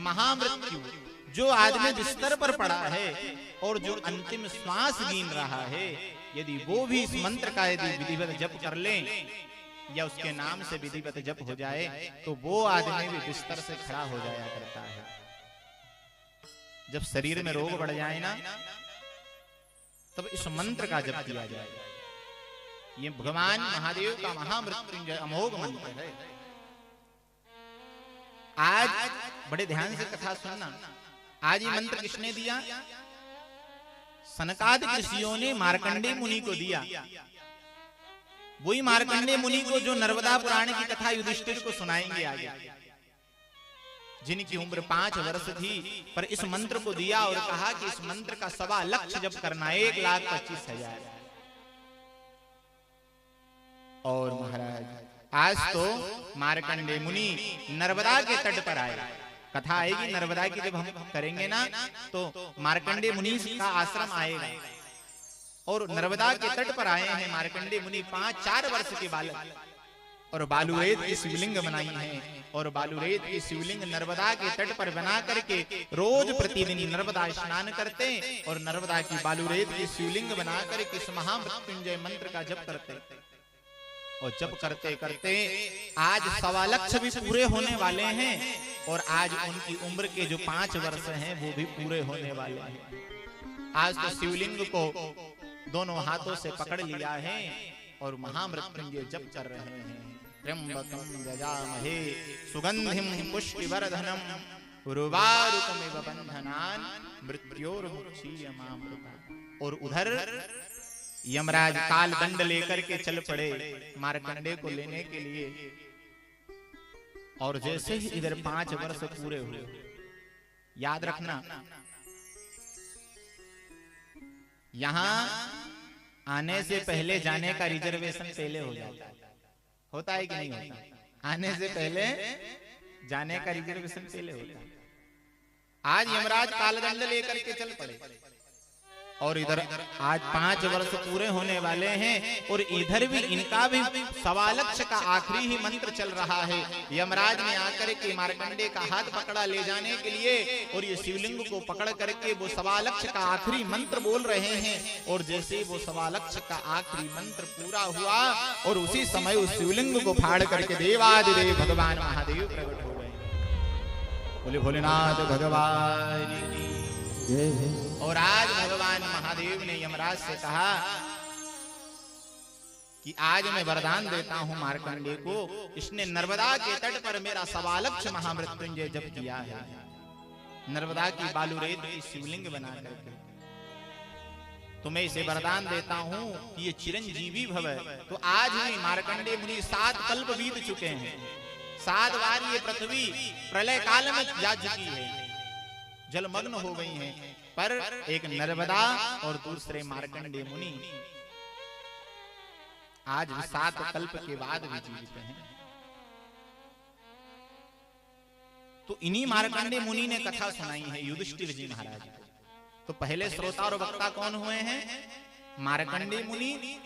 महामृत्यु, जो आदमी बिस्तर पर पड़ा है और जो अंतिम श्वास गिन रहा है, यदि वो भी इस मंत्र का यदि विधिवत जप कर ले या उसके नाम से विधिवत जप हो जाए, तो वो आदमी भी बिस्तर से खड़ा हो जाया करता है। जब शरीर में रोग बढ़ जाए ना, तब इस मंत्र का जप किया जाए। ये भगवान महादेव का महामृत्युंजय अमोघ मंत्र है। आज बड़े ध्यान से कथा सुनना। आज ये मंत्र किसने दिया? सनकादि ऋषियों ने मार्कंडेय मुनि को दिया। वही मार्कंडेय मुनि को जो नर्मदा पुराण की कथा युधिष्ठिर को सुनाएंगे आगे, जिनकी उम्र 5 वर्ष थी, पर इस मंत्र को दिया और कहा कि इस मंत्र का 1.25 लाख जप करना, 1,25,000। और महाराज आज तो मार्कंडेय मुनि नर्मदा के तट पर आए। कथा आएगी नर्मदा की, जब हम करेंगे ना तो मार्कंडेय मुनि का आश्रम आएगा। और नर्मदा के तट पर आए हैं मार्कंडेय मुनि, 4 वर्ष के बालक, और बालूरेत की शिवलिंग बनाई है। और बालूरेत की शिवलिंग नर्मदा के तट पर बना करके रोज प्रतिदिन नर्मदा स्नान करते और नर्मदा की बालूरेत की शिवलिंग बना करके इस महामृत्युंजय मंत्र का जप करते। और जप करते करते आज 1.25 लाख भी पूरे होने वाले हैं, और आज उनकी उम्र के जो 5 वर्ष हैं वो भी पूरे होने वाले हैं। आज तो शिवलिंग को दोनों हाथों से पकड़ लिया है और महामृत्युंजय जप कर रहे हैं। त्र्यंबकं यजामहे सुगंधिं पुष्टिवर्धनम उर्वारुकमिव बंधनान् मृत्योर्मुक्षीयमामृतात्। और उधर यमराज काल दंड लेकर के चल पड़े मार्कंडेय को लेने के लिए। और जैसे ही इधर 5 वर्ष पूरे हुए, याद रखना यहां आने से पहले जाने का रिजर्वेशन पहले हो जाता है। होता है कि नहीं होता? आने से पहले जाने का रिजर्वेशन पहले होता है। आज यमराज कालदंड लेकर के चल पड़े और इधर आज 5 वर्ष पूरे होने वाले हैं, और इधर भी इनका भी 1.25 लाख का आखिरी ही मंत्र चल रहा है। यमराज ने आकर के मार्कंडेय का हाथ पकड़ा ले जाने के लिए, और ये शिवलिंग को पकड़ करके वो 1.25 लाख का आखिरी मंत्र बोल रहे हैं। और जैसे वो 1.25 लाख का आखिरी मंत्र पूरा हुआ, और उसी समय उस शिवलिंग को फाड़ करके देवादिदेव भगवान महादेव प्रकट हो गए। बोले भोलेनाथ भगवान की। और आज भगवान महादेव ने यमराज से कहा कि आज मैं वरदान देता हूं मार्कंडेय को, इसने नर्मदा के तट पर मेरा 1.25 लाख महामृत्युंजय जप किया है, नर्मदा की बालूरेत की शिवलिंग बना करके, तो मैं इसे वरदान देता हूं कि ये चिरंजीवी भव। तो आज ही मार्कंडेय मुनि 7 कल्प बीत चुके हैं, 7 बार ये पृथ्वी प्रलय काल में जा चुकी है, जलमग्न हो गई हैं, पर एक नर्मदा और दूसरे मार्कंडेय मुनि आज 7 कल्प के बाद भी जीवित हैं। तो इन्हीं मार्कंडेय मुनि ने कथा सुनाई है युधिष्ठिर जी महाराज। तो पहले श्रोता और वक्ता कौन हुए हैं? मार्कंडेय मुनि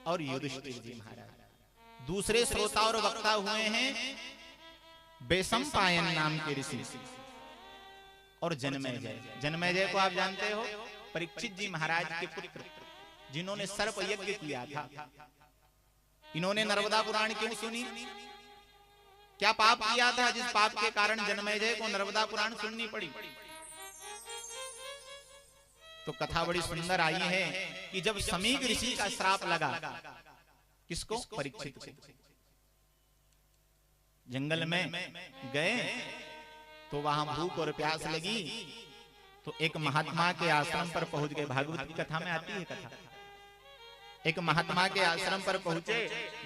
और युधिष्ठिर जी महाराज। दूसरे श्रोता और वक्ता हुए हैं वैशंपायन नाम के ऋषि और जनमेजय। जनमेजय को आप जानते हो, परीक्षित जी महाराज के पुत्र, जिन्होंने सर्प यज्ञ किया था। इन्होंने नर्मदा पुराण क्यों सुनी? क्या पाप किया था जिस पाप के कारण जनमेजय को नर्मदा पुराण सुननी पड़ी? तो कथा बड़ी सुंदर आई है कि जब समीक ऋषि का श्राप लगा, किसको? परीक्षित को। जंगल में गए तो वहां भूख और प्यास लगी, तो एक महात्मा के आश्रम पर पहुंच गए। भागवत की कथा में आती है कथा। एक महात्मा के आश्रम पर पहुंचे,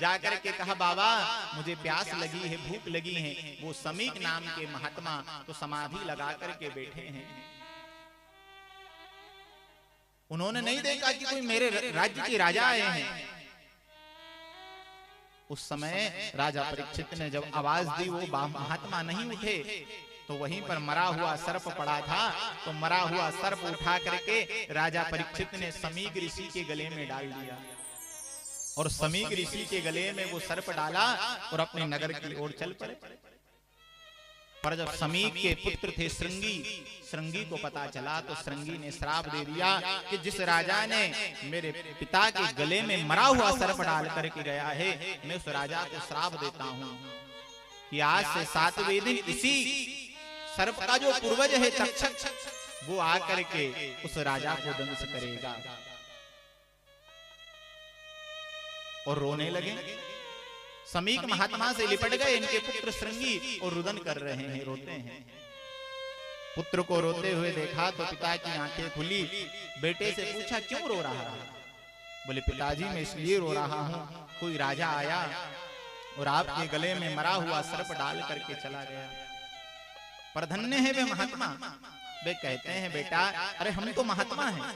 जाकर के कहा बाबा मुझे प्यास लगी है, भूख लगी है। वो समीक नाम के महात्मा तो समाधि लगा करके बैठे हैं। उन्होंने नहीं देखा कि कोई मेरे राज्य के राजा आए हैं। उस समय राजा परीक्षित ने जब आवाज दी, वो महात्मा नहीं उठे, तो वहीं पर मरा हुआ सर्प पड़ा था। तो मरा हुआ सर्प उठा करके राजा परीक्षित ने समीक ऋषि के गले में डाल दिया, और समीक ऋषि के गले में वो सर्प डाला और अपने नगर की ओर चल पड़े। पर जब समीक के पुत्र थे श्रृंगी को पता चला तो श्रृंगी ने श्राप दे दिया कि जिस राजा ने मेरे पिता के गले में मरा हुआ सर्प डाल करके गया है, मैं उस राजा को श्राप देता हूं कि आज से 7वें दिन इसी सर्प का जो पूर्वज है तक्षक, वो आकर के उस राजा को दंश करेगा। और रोने लगे। समीक महात्मा से लिपट गए इनके पुत्र श्रृंगी और रुदन कर रहे हैं, रोते हैं। पुत्र को रोते हुए देखा तो पिता की आंखें खुली। बेटे से पूछा क्यों रो रहा है? बोले पिताजी मैं इसलिए रो रहा हूं, कोई राजा आया और आपके गले में मरा हुआ सर्प डाल करके चला गया। पर धन्य है वे महात्मा। वे कहते हैं बेटा अरे हम तो महात्मा हैं,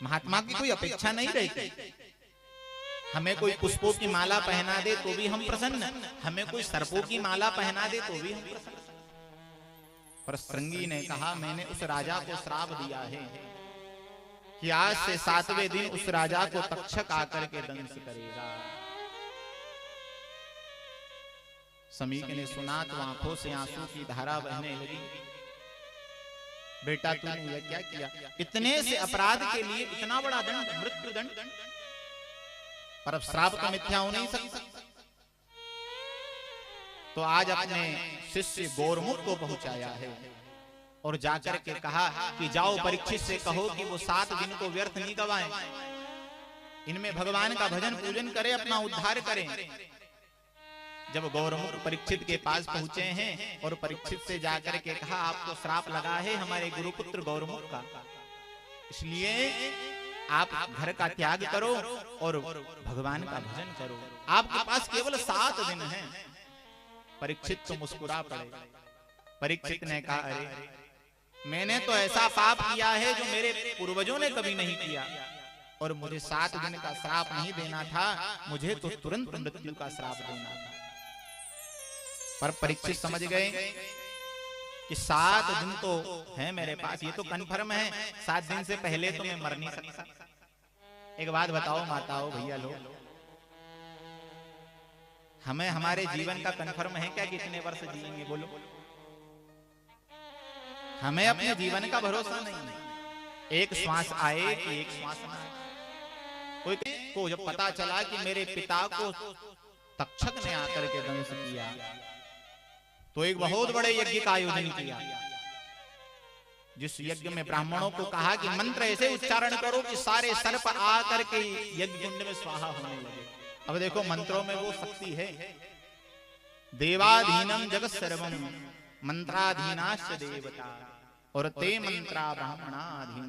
महात्मा की कोई अपेक्षा नहीं रहती। हमें कोई पुष्पों की माला पहना दे तो भी हम प्रसन्न, हमें कोई सर्पों की माला पहना दे तो भी हम प्रसन्न। पर श्रृंगी ने कहा मैंने उस राजा को श्राप दिया है कि आज से 7वें दिन उस राजा को तक्षक आकर के दंश करेगा। समीक ने सुना तो आंखों से आंसू की धारा बहने लगी। बेटा तूने यह क्या किया? इतने से अपराध के लिए इतना बड़ा दंड, मृत्यु दंड। पर अब श्राप तो मिथ्या हो नहीं सकता। तो आज अपने शिष्य गौरमुख को पहुंचाया है और जाकर के कहा कि जाओ परीक्षित से कहो कि वो 7 दिन को व्यर्थ नहीं गवाएं, इनमें भगवान का भजन पूजन करें, अपना उद्धार करें। जब गौरमुख परीक्षित के पास पहुंचे हैं और परीक्षित से जाकर के कहा आपको श्राप लगा है हमारे गुरुपुत्र गौरमुख का, इसलिए आप घर का त्याग करो और भगवान का भजन करो, आपके पास केवल 7 दिन हैं। परीक्षित तो मुस्कुरा पड़े। परीक्षित ने कहा अरे मैंने तो ऐसा पाप किया है जो मेरे पूर्वजों ने कभी नहीं किया, और मुझे 7 दिन का श्राप नहीं देना था, मुझे तो तुरंत मृत्यु का श्राप देना था। पर परीक्षित समझ गए कि 7 दिन तो है मेरे पास, ये तो कन्फर्म है, 7 दिन से पहले तो मैं मर नहीं सकता। एक बात बताओ माताओं भैया लोग, हमें हमारे जीवन का कन्फर्म है क्या कितने वर्ष जिएंगे? बोलो। हमें अपने जीवन का भरोसा नहीं है। एक श्वास आए कि एक श्वास ना आए। कोई को जब पता चला कि मेरे पिता को तक्षक ने आकर के दंश किया तो एक बहुत बड़े यज्ञ का आयोजन किया, जिस यज्ञ में ब्राह्मणों को कहा कि मंत्र ऐसे उच्चारण करो कि सारे सर्प आकर के यज्ञ कुंड में स्वाहा होने लगे। अब देखो मंत्रों में वो शक्ति है। देवाधीनम जगत सर्वम मंत्राधीनाश्च देवता और ते मंत्रा ब्राह्मणाधीन।